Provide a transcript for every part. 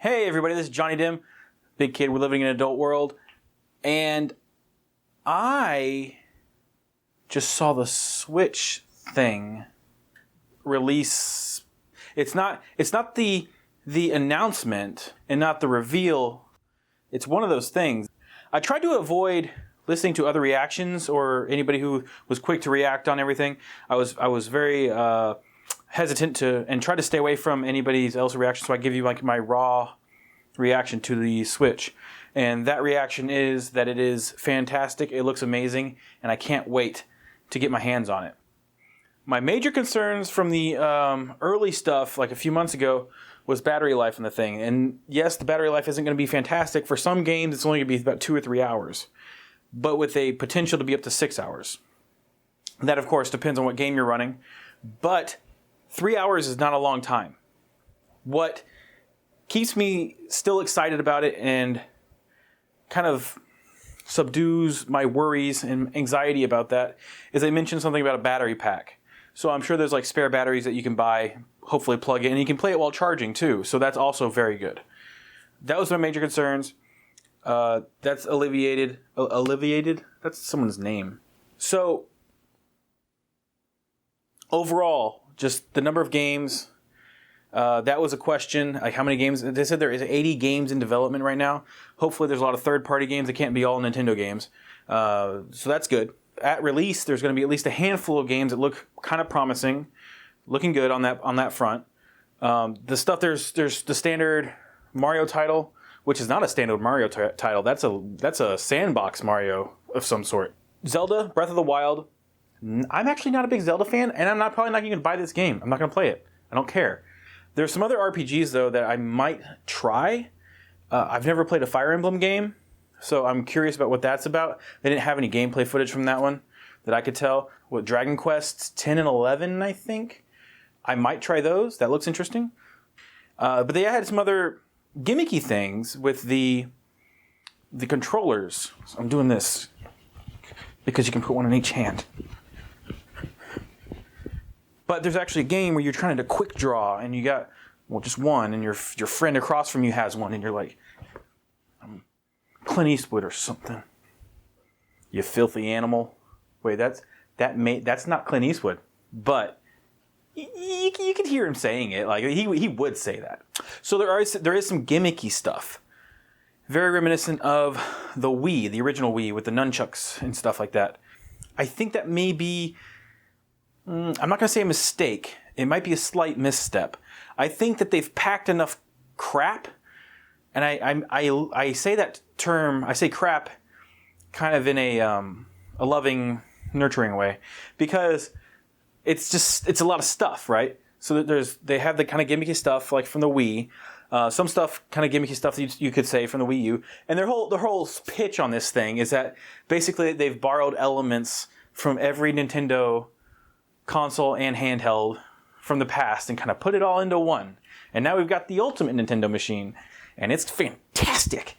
Hey everybody, this is Johnny Dim, big kid. We're living in an adult world, and I just saw the Switch thing release. It's not the announcement and not the reveal. It's one of those things. I tried to avoid listening to other reactions or anybody who was quick to react on everything. I was very hesitant to and try to stay away from anybody's else reaction. So I give you like my raw reaction to the Switch, and that reaction is that it is fantastic. It looks amazing, and I can't wait to get my hands on it. My major concerns from the early stuff, like a few months ago, was battery life in the thing. And yes, the battery life isn't going to be fantastic. For some games, it's only going to be about 2 or 3 hours, but with a potential to be up to 6 hours. That, of course, depends on what game you're running, but 3 hours is not a long time. What keeps me still excited about it and kind of subdues my worries and anxiety about that is they mentioned something about a battery pack. So I'm sure there's like spare batteries that you can buy, hopefully plug in, and you can play it while charging too. So that's also very good. That was my major concerns. That's alleviated. Alleviated? That's someone's name. So overall, just the number of games. That was a question, like how many games. They said there is 80 games in development right now. Hopefully there's a lot of third-party games. It can't be all Nintendo games. So that's good. At release, there's going to be at least a handful of games that look kind of promising, looking good on that front. The stuff, there's the standard Mario title, which is not a standard Mario title. That's a sandbox Mario of some sort. Zelda, Breath of the Wild. I'm actually not a big Zelda fan, and I'm probably not going to buy this game. I'm not going to play it. I don't care. There's some other RPGs, though, that I might try. I've never played a Fire Emblem game, so I'm curious about what that's about. They didn't have any gameplay footage from that one that I could tell. What, Dragon Quest 10 and 11, I think? I might try those. That looks interesting. But they had some other gimmicky things with the controllers. So I'm doing this because you can put one in each hand. But there's actually a game where you're trying to quick draw, and you got, just one, and your friend across from you has one, and you're like, Clint Eastwood or something. You filthy animal. Wait, that's not Clint Eastwood, but you could hear him saying it. Like he would say that. So there is some gimmicky stuff, very reminiscent of the Wii, the original Wii, with the nunchucks and stuff like that. I think that may be. I'm not going to say a mistake. It might be a slight misstep. I think that they've packed enough crap, and I say that term. I say crap, kind of in a loving, nurturing way, because it's a lot of stuff, right? So they have the kind of gimmicky stuff like from the Wii, some stuff kind of gimmicky stuff that you could say from the Wii U, and their whole pitch on this thing is that basically they've borrowed elements from every Nintendo console and handheld from the past and kind of put it all into one. And now we've got the ultimate Nintendo machine, and it's fantastic.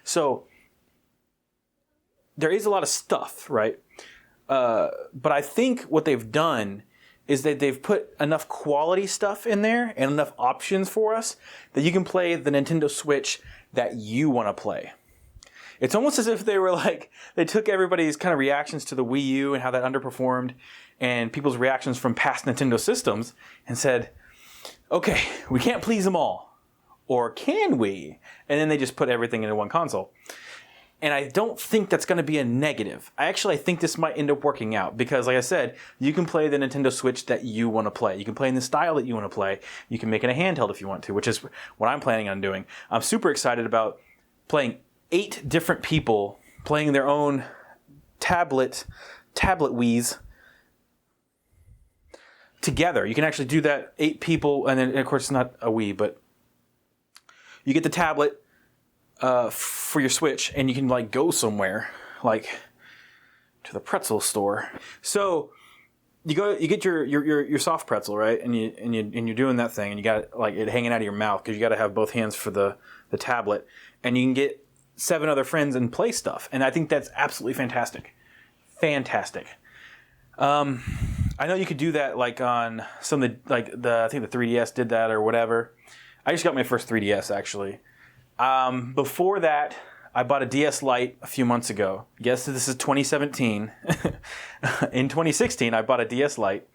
So there is a lot of stuff, right? But I think what they've done is that they've put enough quality stuff in there and enough options for us that you can play the Nintendo Switch that you want to play. It's almost as if they took everybody's kind of reactions to the Wii U and how that underperformed and people's reactions from past Nintendo systems and said, okay, we can't please them all. Or can we? And then they just put everything into one console. And I don't think that's going to be a negative. I think this might end up working out because, like I said, you can play the Nintendo Switch that you want to play. You can play in the style that you want to play. You can make it a handheld if you want to, which is what I'm planning on doing. I'm super excited about playing 8 different people playing their own tablet Wiis together. You can actually do that, 8 people, and then of course it's not a Wii, but you get the tablet for your Switch, and you can like go somewhere, like to the pretzel store. So you get your soft pretzel, right? And you're doing that thing, and you got like it hanging out of your mouth because you got to have both hands for the tablet, and you can get 7 other friends and play stuff. And I think that's absolutely fantastic. Fantastic. I know you could do that like on some of the I think the 3DS did that or whatever. I just got my first 3DS actually. Before that, I bought a DS Lite a few months ago. Yes, this is 2017. In 2016, I bought a DS Lite,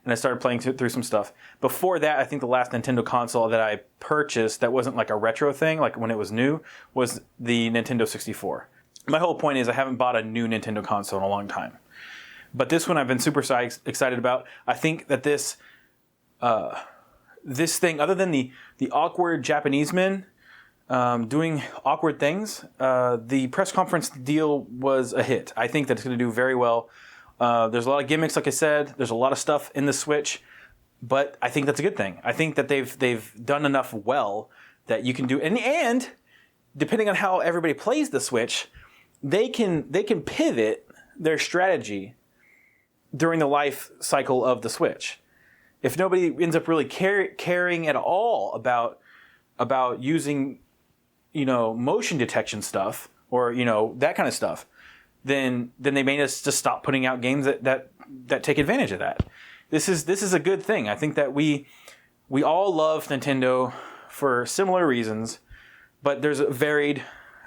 and I started playing through some stuff. Before that, I think the last Nintendo console that I purchased that wasn't like a retro thing, like when it was new, was the Nintendo 64. My whole point is I haven't bought a new Nintendo console in a long time. But this one I've been super excited about. I think that this thing, other than the awkward Japanese men doing awkward things, the press conference deal was a hit. I think that it's going to do very well. There's a lot of gimmicks, like I said. There's a lot of stuff in the Switch, but I think that's a good thing. I think that they've done enough well that you can do, and depending on how everybody plays the Switch, they can pivot their strategy during the life cycle of the Switch. If nobody ends up really caring at all about using, motion detection stuff or, that kind of stuff, then they may just stop putting out games that take advantage of that. This is a good thing. I think that we all love Nintendo for similar reasons, but there's varied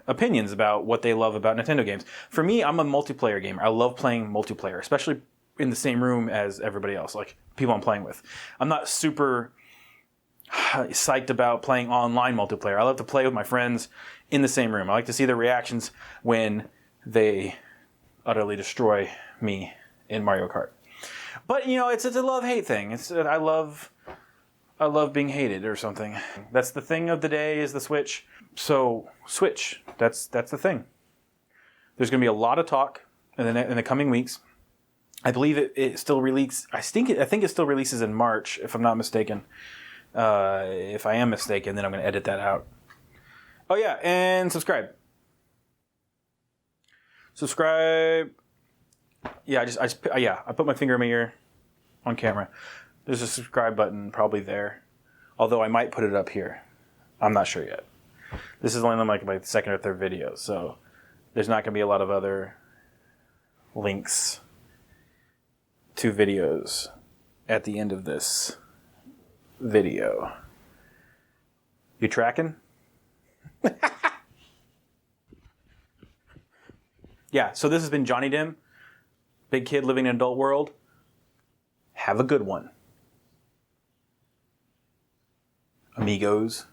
opinions about what they love about Nintendo games. For me, I'm a multiplayer gamer. I love playing multiplayer, especially in the same room as everybody else, like people I'm playing with. I'm not super psyched about playing online multiplayer. I love to play with my friends in the same room. I like to see their reactions when they utterly destroy me in Mario Kart. But it's a love-hate thing. I love being hated or something. That's the thing of the day is the Switch. So Switch, that's the thing. There's going to be a lot of talk in the coming weeks. I believe it still releases. I think it still releases in March, if I'm not mistaken. If I am mistaken, then I'm going to edit that out. Oh yeah, and subscribe. Subscribe. Yeah, I put my finger in my ear on camera. There's a subscribe button probably there, although I might put it up here. I'm not sure yet. This is only like my second or third video, so there's not going to be a lot of other links to videos at the end of this video. You tracking? Yeah, so this has been Johnny Dim, big kid living in an adult world. Have a good one, amigos.